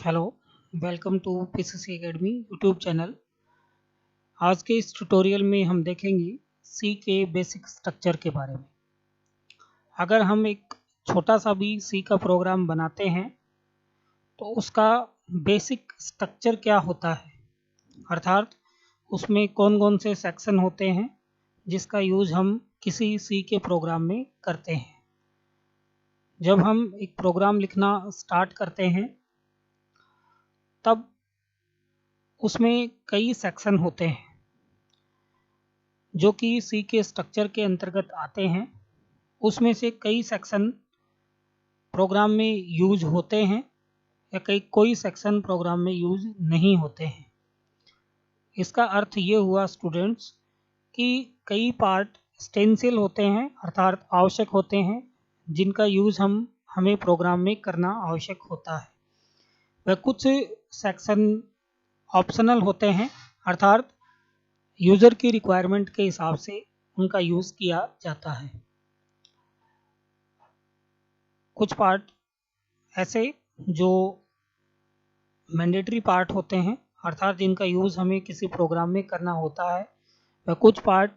Hello, welcome to PCC academy YouTube channel. आज के इस ट्यूटोरियल में हम देखेंगे सी के बेसिक स्ट्रक्चर के बारे में। अगर हम एक छोटा सा भी सी का प्रोग्राम बनाते हैं तो उसका बेसिक स्ट्रक्चर क्या होता है, अर्थात उसमें कौन कौन से सेक्शन होते हैं जिसका यूज हम किसी सी के प्रोग्राम में करते हैं। जब हम एक प्रोग्राम लिखना स्टार्ट करते हैं तब उसमें कई सेक्शन होते हैं जो कि सी के स्ट्रक्चर के अंतर्गत आते हैं। उसमें से कई सेक्शन प्रोग्राम में यूज होते हैं या कोई सेक्शन प्रोग्राम में यूज नहीं होते हैं। इसका अर्थ ये हुआ स्टूडेंट्स कि कई पार्ट एसेंशियल होते हैं, अर्थात आवश्यक होते हैं, जिनका यूज हमें प्रोग्राम में करना आवश्यक होता है। वह कुछ सेक्शन ऑप्शनल होते हैं, अर्थात यूज़र की रिक्वायरमेंट के हिसाब से उनका यूज़ किया जाता है। कुछ पार्ट ऐसे जो मैंडेटरी पार्ट होते हैं, अर्थात जिनका यूज़ हमें किसी प्रोग्राम में करना होता है। वह कुछ पार्ट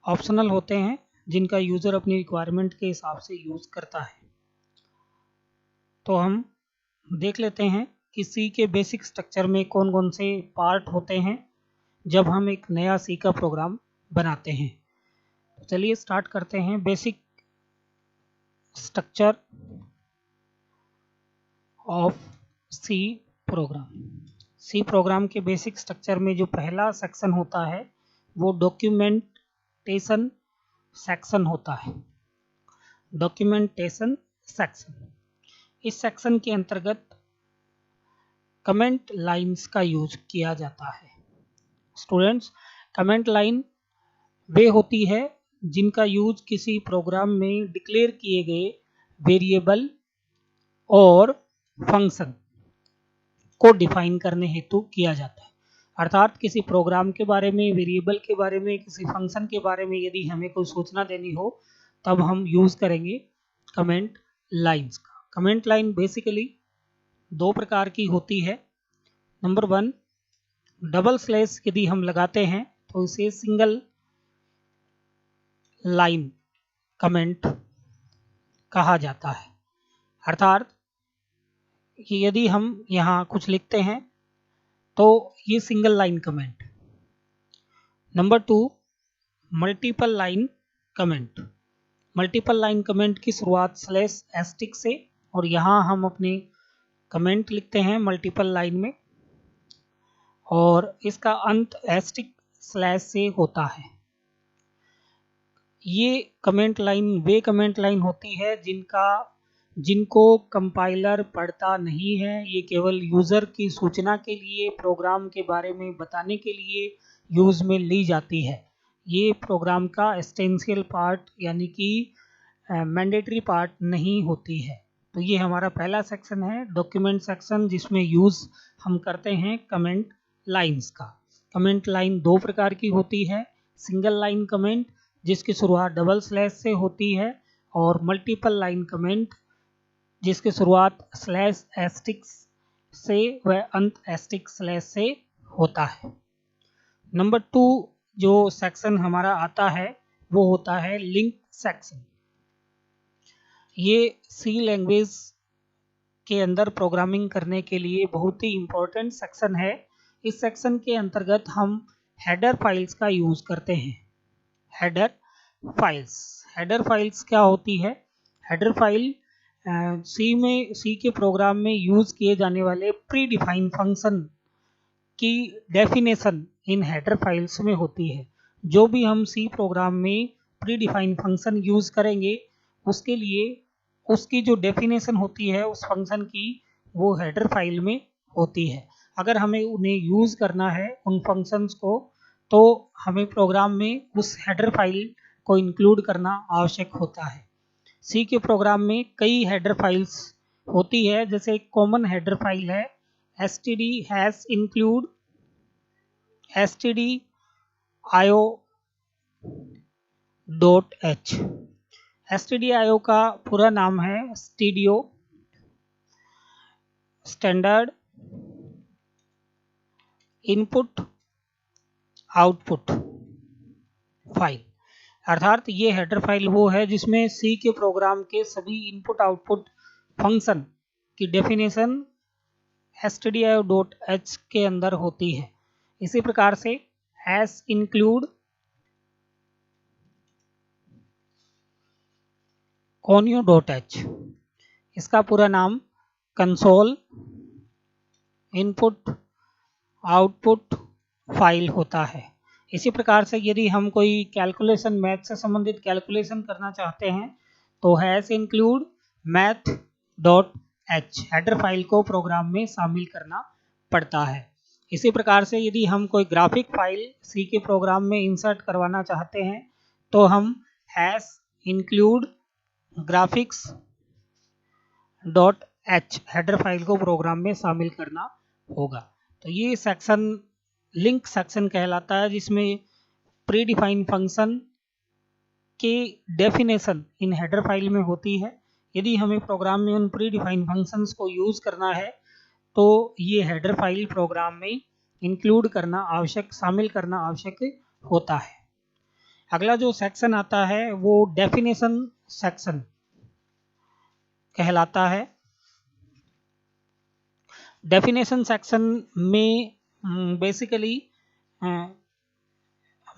ऑप्शनल होते हैं जिनका यूज़र अपनी रिक्वायरमेंट के हिसाब से यूज़ करता है। तो हम देख लेते हैं कि सी के बेसिक स्ट्रक्चर में कौन कौन से पार्ट होते हैं जब हम एक नया सी का प्रोग्राम बनाते हैं। तो चलिए स्टार्ट करते हैं। Basic structure of C program. C program के बेसिक स्ट्रक्चर में जो पहला सेक्शन होता है वो डॉक्यूमेंटेशन सेक्शन होता है। डॉक्यूमेंटेशन सेक्शन, इस सेक्शन के अंतर्गत कमेंट लाइंस का यूज किया जाता है। स्टूडेंट्स, कमेंट लाइन वे होती है जिनका यूज किसी प्रोग्राम में डिक्लेयर किए गए वेरिएबल और फंक्शन को डिफाइन करने हेतु किया जाता है। अर्थात किसी प्रोग्राम के बारे में, वेरिएबल के बारे में, किसी फंक्शन के बारे में यदि हमें कोई सूचना देनी हो तब हम यूज करेंगे कमेंट लाइंस का। कमेंट लाइन बेसिकली दो प्रकार की होती है। नंबर 1, डबल स्लैश यदि हम लगाते हैं तो इसे सिंगल लाइन कमेंट कहा जाता है। अर्थात कि यदि हम यहाँ कुछ लिखते हैं तो ये single line comment. Number 2, multiple line comment. Multiple line comment की शुरुआत स्लैश एस्टिक से, और यहाँ हम अपने कमेंट लिखते हैं मल्टीपल लाइन में, और इसका अंत एस्टिक स्लैश से होता है। ये कमेंट लाइन वे कमेंट लाइन होती है जिनको कंपाइलर पढ़ता नहीं है। ये केवल यूज़र की सूचना के लिए, प्रोग्राम के बारे में बताने के लिए यूज़ में ली जाती है। ये प्रोग्राम का एसेंशियल पार्ट यानी कि मैंडेटरी पार्ट नहीं होती है। तो ये हमारा पहला सेक्शन है, डॉक्यूमेंट सेक्शन, जिसमें यूज़ हम करते हैं कमेंट लाइंस का। कमेंट लाइन दो प्रकार की होती है, सिंगल लाइन कमेंट जिसकी शुरुआत डबल स्लैश से होती है, और मल्टीपल लाइन कमेंट जिसकी शुरुआत स्लैश एस्टिक्स से व अंत एस्टिक स्लैश से होता है। नंबर 2 जो सेक्शन हमारा आता है वो होता है लिंक सेक्शन। ये सी लैंग्वेज के अंदर प्रोग्रामिंग करने के लिए बहुत ही इम्पोर्टेंट सेक्शन है। इस सेक्शन के अंतर्गत हम हेडर फाइल्स का यूज करते हैं। हेडर फाइल्स क्या होती है? हेडर फाइल सी के प्रोग्राम में यूज किए जाने वाले प्री डिफाइन फंक्शन की डेफिनेशन इन हेडर फाइल्स में होती है। जो भी हम सी प्रोग्राम में प्री डिफाइन फंक्शन यूज करेंगे उसके लिए उसकी जो डेफिनेशन होती है उस फंक्शन की, वो हेडर फाइल में होती है। अगर हमें उन्हें यूज करना है उन फंक्शंस को, तो हमें प्रोग्राम में उस हेडर फाइल को इंक्लूड करना आवश्यक होता है। सी के प्रोग्राम में कई हेडर फाइल्स होती है, जैसे एक कॉमन हेडर फाइल है std hash include stdio.h। stdio का पूरा नाम है stereo. Standard input output file, अर्थात ये हेडर फाइल वो है जिसमें सी के प्रोग्राम के सभी इनपुट आउटपुट फंक्शन की डेफिनेशन stdio.h के अंदर होती है। इसी प्रकार से एस इंक्लूड conio.h, इसका पूरा नाम कंसोल इनपुट आउटपुट फाइल होता है। इसी प्रकार से यदि हम कोई कैलकुलेशन मैथ से संबंधित कैलकुलेशन करना चाहते हैं तो hash include math dot H header file को प्रोग्राम में शामिल करना पड़ता है। इसी प्रकार से यदि हम कोई ग्राफिक फाइल सी के प्रोग्राम में इंसर्ट करवाना चाहते हैं तो हम hash include graphics dot H header file को प्रोग्राम में शामिल करना होगा। तो ये सेक्शन लिंक सेक्शन कहलाता है जिसमें प्री डिफाइंड फंक्शन की डेफिनेशन इन हेडर फाइल में होती है। यदि हमें प्रोग्राम में उन प्री डिफाइंड फंक्शंस को यूज़ करना है तो ये हेडर फाइल प्रोग्राम में इंक्लूड करना आवश्यक, शामिल करना आवश्यक होता है। अगला जो सेक्शन आता है वो डेफिनेशन सेक्शन कहलाता है। डेफिनेशन सेक्शन में बेसिकली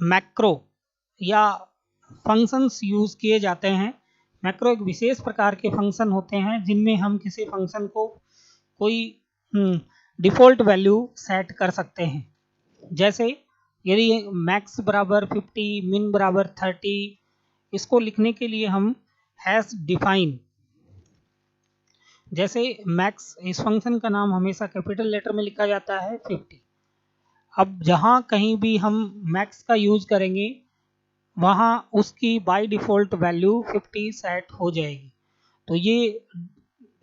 मैक्रो या फंक्शंस यूज़ किए जाते हैं। मैक्रो एक विशेष प्रकार के फंक्शन होते हैं जिनमें हम किसी फंक्शन को कोई डिफ़ॉल्ट वैल्यू सेट कर सकते हैं। जैसे यदि मैक्स बराबर 50, मिन बराबर 30, इसको लिखने के लिए हम हैश डिफाइन, जैसे मैक्स, इस फंक्शन का नाम हमेशा कैपिटल लेटर में लिखा जाता है 50। अब जहाँ कहीं भी हम मैक्स का यूज़ करेंगे वहाँ उसकी बाय डिफ़ॉल्ट वैल्यू 50 सेट हो जाएगी। तो ये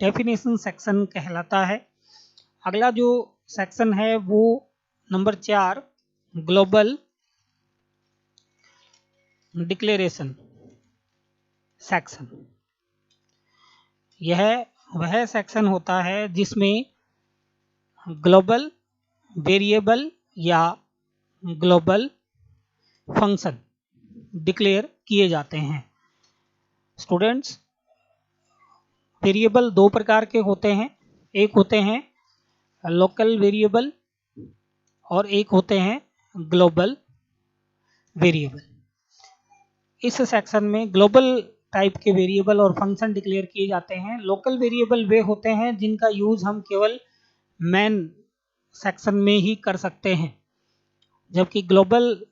डेफिनेशन सेक्शन कहलाता है। अगला जो सेक्शन है वो नंबर 4 ग्लोबल डिक्लेरेशन सेक्शन। यह वह सेक्शन होता है जिसमें ग्लोबल वेरिएबल या ग्लोबल फंक्शन डिक्लेयर किए जाते हैं। स्टूडेंट्स, वेरिएबल दो प्रकार के होते हैं, एक होते हैं लोकल वेरिएबल और एक होते हैं ग्लोबल वेरिएबल। इस सेक्शन में ग्लोबल टाइप के वेरिएबल और फंक्शन डिक्लेयर किए जाते हैं। लोकल वेरिएबल वे होते हैं जिनका यूज़ हम केवल मेन सेक्शन में ही कर सकते हैं, जबकि ग्लोबल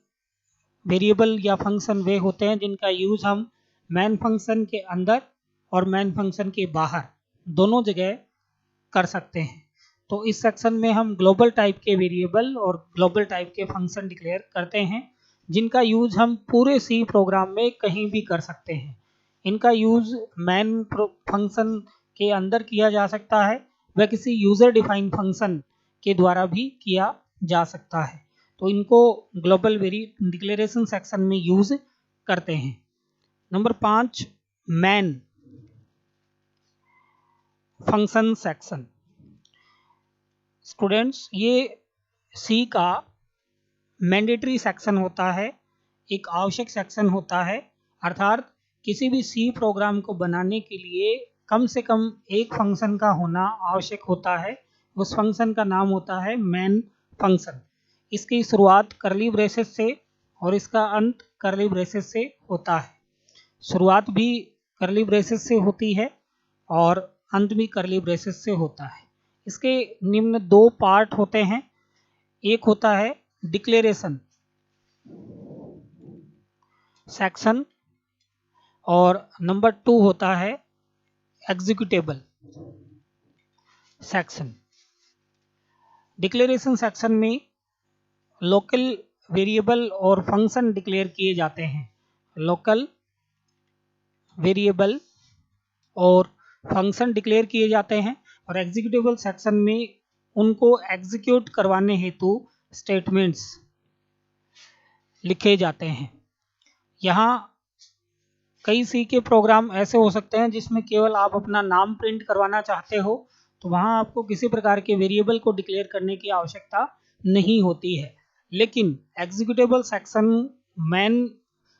वेरिएबल या फंक्शन वे होते हैं जिनका यूज़ हम मेन फंक्शन के अंदर और मेन फंक्शन के बाहर दोनों जगह कर सकते हैं। तो इस सेक्शन में हम ग्लोबल टाइप के वेरिएबल और ग्लोबल टाइप के फंक्शन डिक्लेयर करते हैं जिनका यूज़ हम पूरे सी प्रोग्राम में कहीं भी कर सकते हैं। इनका यूज़ मेन फंक्शन के अंदर किया जा सकता है, वह किसी यूज़र डिफाइंड फंक्शन के द्वारा भी किया जा सकता है। तो इनको ग्लोबल डिक्लेरेशन सेक्शन में यूज़ करते हैं। Number 5 main function section. Students, ये सी का मैंडेटरी सेक्शन होता है, एक आवश्यक सेक्शन होता है। अर्थात किसी भी सी प्रोग्राम को बनाने के लिए कम से कम एक फंक्शन का होना आवश्यक होता है। उस फंक्शन का नाम होता है मैन फंक्शन। इसकी शुरुआत कर्ली ब्रेसेस से और इसका अंत कर्ली ब्रेसेस से होता है। शुरुआत भी कर्ली ब्रेसेस से होती है और अंत भी कर्ली ब्रेसेस से होता है। इसके निम्न दो पार्ट होते हैं, एक होता है डिक्लेरेशन सेक्शन और नंबर 2 होता है एग्जीक्यूटेबल सेक्शन। डिक्लेरेशन सेक्शन में लोकल वेरिएबल और फंक्शन डिक्लेयर किए जाते हैं। लोकल वेरिएबल और फंक्शन डिक्लेयर किए जाते हैं और एग्जीक्यूटेबल सेक्शन में उनको एग्जीक्यूट करवाने हेतु स्टेटमेंट्स लिखे जाते हैं। यहाँ कई सी के प्रोग्राम ऐसे हो सकते हैं जिसमें केवल आप अपना नाम प्रिंट करवाना चाहते हो तो वहाँ आपको किसी प्रकार के वेरिएबल को डिक्लेयर करने की आवश्यकता नहीं होती है। लेकिन एग्जीक्यूटेबल सेक्शन मेन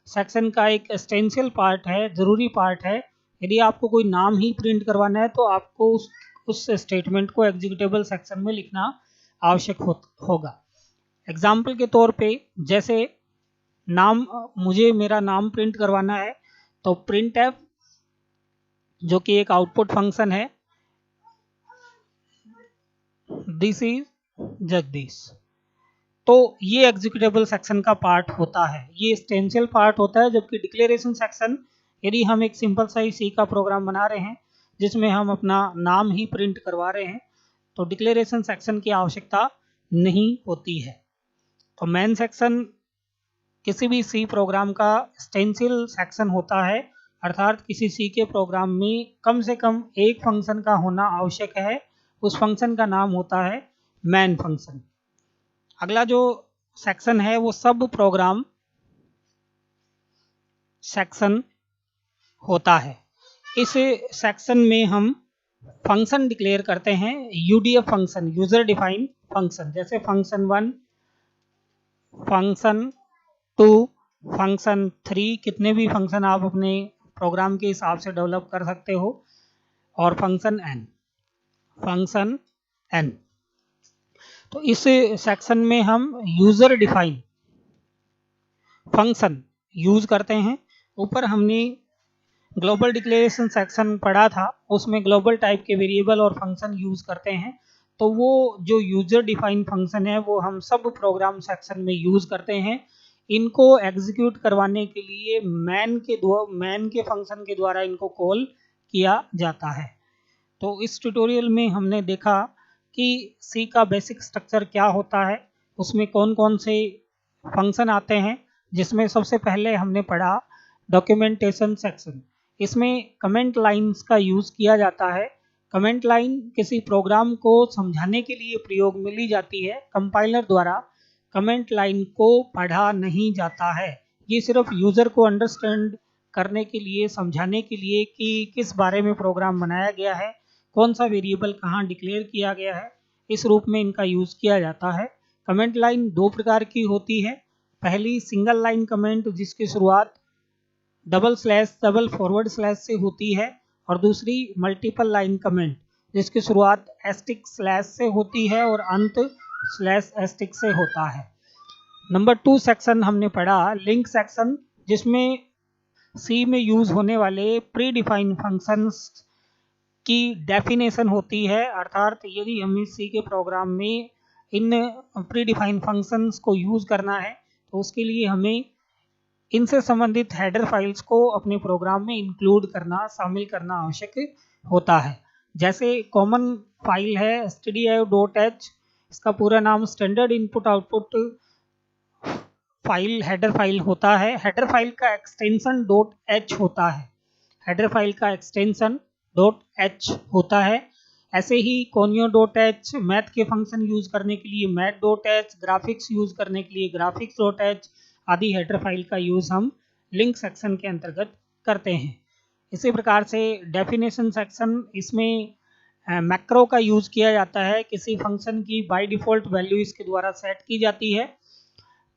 सेक्शन का एक एसेंशियल पार्ट है, ज़रूरी पार्ट है। यदि आपको कोई नाम ही प्रिंट करवाना है तो आपको उस स्टेटमेंट को एग्जीक्यूटेबल सेक्शन में लिखना आवश्यक होगा। एग्जाम्पल के तौर पे जैसे नाम, मुझे मेरा नाम प्रिंट करवाना है तो प्रिंट एफ जो कि एक आउटपुट फंक्शन है, दिस इज जगदीश, तो ये एग्जीक्यूटेबल सेक्शन का पार्ट होता है, ये एसेंशियल पार्ट होता है। जबकि डिक्लेरेशन सेक्शन, यदि हम एक सिंपल सा सी का प्रोग्राम बना रहे हैं जिसमें हम अपना नाम ही प्रिंट करवा रहे हैं तो डिक्लेरेशन सेक्शन की आवश्यकता नहीं होती है। तो मेन सेक्शन किसी भी सी प्रोग्राम का एसेंशियल सेक्शन होता है, अर्थात किसी सी के प्रोग्राम में कम से कम एक फंक्शन का होना आवश्यक है। उस फंक्शन का नाम होता है मेन फंक्शन। अगला जो सेक्शन है वो सब प्रोग्राम सेक्शन होता है। इस सेक्शन में हम फंक्शन डिक्लेयर करते हैं, UDF function, user defined function, जैसे फंक्शन 1, फंक्शन 2, फंक्शन 3, कितने भी फंक्शन आप अपने प्रोग्राम के हिसाब से डेवलप कर सकते हो, और फंक्शन n। तो इस सेक्शन में हम यूजर डिफाइन फंक्शन यूज करते हैं। ऊपर हमने ग्लोबल डिक्लेरेशन सेक्शन पढ़ा था, उसमें ग्लोबल टाइप के वेरिएबल और फंक्शन यूज करते हैं। तो वो जो यूजर डिफाइन फंक्शन है वो हम सब प्रोग्राम सेक्शन में यूज करते हैं। इनको एग्जीक्यूट करवाने के लिए मैन के फंक्शन के द्वारा इनको कॉल किया जाता है। तो इस ट्यूटोरियल में हमने देखा कि सी का बेसिक स्ट्रक्चर क्या होता है, उसमें कौन कौन से फंक्शन आते हैं, जिसमें सबसे पहले हमने पढ़ा डॉक्यूमेंटेशन सेक्शन। इसमें कमेंट लाइंस का यूज़ किया जाता है। कमेंट लाइन किसी प्रोग्राम को समझाने के लिए प्रयोग में ली जाती है। कंपाइलर द्वारा कमेंट लाइन को पढ़ा नहीं जाता है, ये सिर्फ यूज़र को अंडरस्टैंड करने के लिए, समझाने के लिए कि किस बारे में प्रोग्राम बनाया गया है, कौन सा वेरिएबल कहाँ डिक्लेयर किया गया है, इस रूप में इनका यूज़ किया जाता है। कमेंट लाइन दो प्रकार की होती है। पहली सिंगल लाइन कमेंट जिसकी शुरुआत डबल फॉरवर्ड स्लैश से होती है, और दूसरी मल्टीपल लाइन कमेंट जिसकी शुरुआत एस्टिक स्लैश से होती है और अंत स्लैश एस्टिक से होता है। नंबर 2 सेक्शन हमने पढ़ा लिंक सेक्शन, जिसमें सी में यूज होने वाले प्री डिफाइंड फंक्शंस की डेफिनेशन होती है। अर्थात यदि हमें सी के प्रोग्राम में इन प्री डिफाइंड फंक्शंस को यूज करना है तो उसके लिए हमें इनसे संबंधित हेडर फाइल्स को अपने प्रोग्राम में इंक्लूड करना, शामिल करना आवश्यक होता है। जैसे कॉमन फाइल है stdio.h, इसका पूरा नाम standard input output file header file होता है। हेडर फाइल का एक्सटेंशन .h होता है, हेडर फाइल का एक्सटेंशन .h होता है। ऐसे ही conio.h मैथ के फंक्शन यूज करने के लिए math.h, ग्राफिक्स यूज करने के लिए graphics.h आदि हेडर फाइल का यूज हम लिंक सेक्शन के अंतर्गत करते हैं। इसी प्रकार से डेफिनेशन सेक्शन, इसमें मैक्रो का यूज किया जाता है। किसी फंक्शन की बाय डिफॉल्ट वैल्यू इसके द्वारा सेट की जाती है,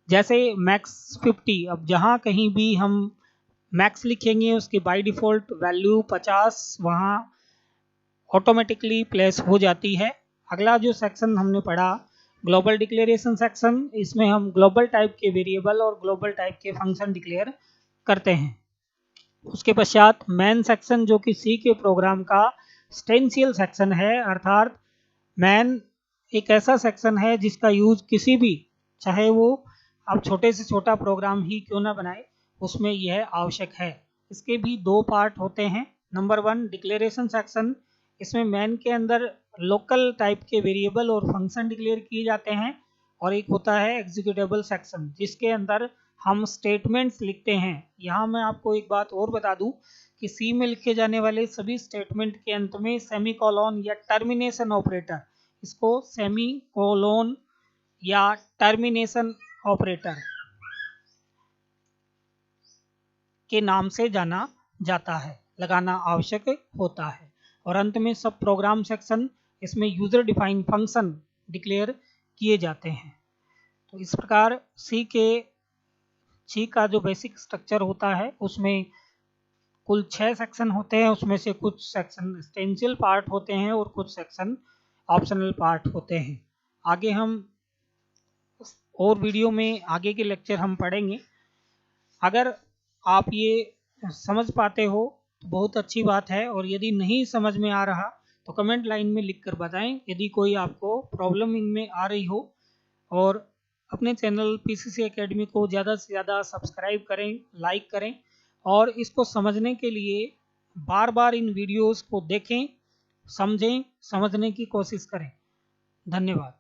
जैसे मैक्स 50। अब जहाँ कहीं भी हम मैक्स लिखेंगे उसकी बाय डिफॉल्ट वैल्यू 50 वहाँ ऑटोमेटिकली प्लेस हो जाती है। अगला जो सेक्शन हमने पढ़ा ग्लोबल डिक्लेरेशन सेक्शन, इसमें हम ग्लोबल टाइप के वेरिएबल और ग्लोबल टाइप के फंक्शन डिक्लेयर करते हैं। उसके पश्चात मैन सेक्शन जो कि सी के प्रोग्राम का एसेंशियल सेक्शन है, अर्थात मैन एक ऐसा सेक्शन है जिसका यूज किसी भी, चाहे वो आप छोटे से छोटा प्रोग्राम ही क्यों ना बनाए, उसमें यह आवश्यक है। इसके भी दो पार्ट होते हैं। नंबर 1 डिक्लेरेशन सेक्शन, इसमें मैन के अंदर लोकल टाइप के वेरिएबल और फंक्शन डिक्लेयर किए जाते हैं, और एक होता है एग्जीक्यूटेबल सेक्शन जिसके अंदर हम स्टेटमेंट्स लिखते हैं। यहाँ मैं आपको एक बात और बता दूं कि सी में लिखे जाने वाले सभी स्टेटमेंट के अंत में सेमीकोलन या टर्मिनेशन ऑपरेटर, इसको सेमीकोलन या टर्मिनेशन ऑपरेटर के नाम से जाना जाता है, लगाना आवश्यक होता है। और अंत में सब प्रोग्राम सेक्शन इसमें यूज़र डिफाइन फंक्शन डिक्लेयर किए जाते हैं। तो इस प्रकार सी का जो बेसिक स्ट्रक्चर होता है उसमें कुल 6 सेक्शन होते हैं। उसमें से कुछ सेक्शन एसेंशियल पार्ट होते हैं और कुछ सेक्शन ऑप्शनल पार्ट होते हैं। आगे हम और वीडियो में आगे के लेक्चर हम पढ़ेंगे। अगर आप ये समझ पाते हो तो बहुत अच्छी बात है, और यदि नहीं समझ में आ रहा तो कमेंट लाइन में लिख कर बताएं यदि कोई आपको प्रॉब्लम इनमें आ रही हो। और अपने चैनल पीसीसी एकेडमी को ज़्यादा से ज़्यादा सब्सक्राइब करें, लाइक करें, और इसको समझने के लिए बार बार इन वीडियोस को देखें, समझें, समझने की कोशिश करें। धन्यवाद।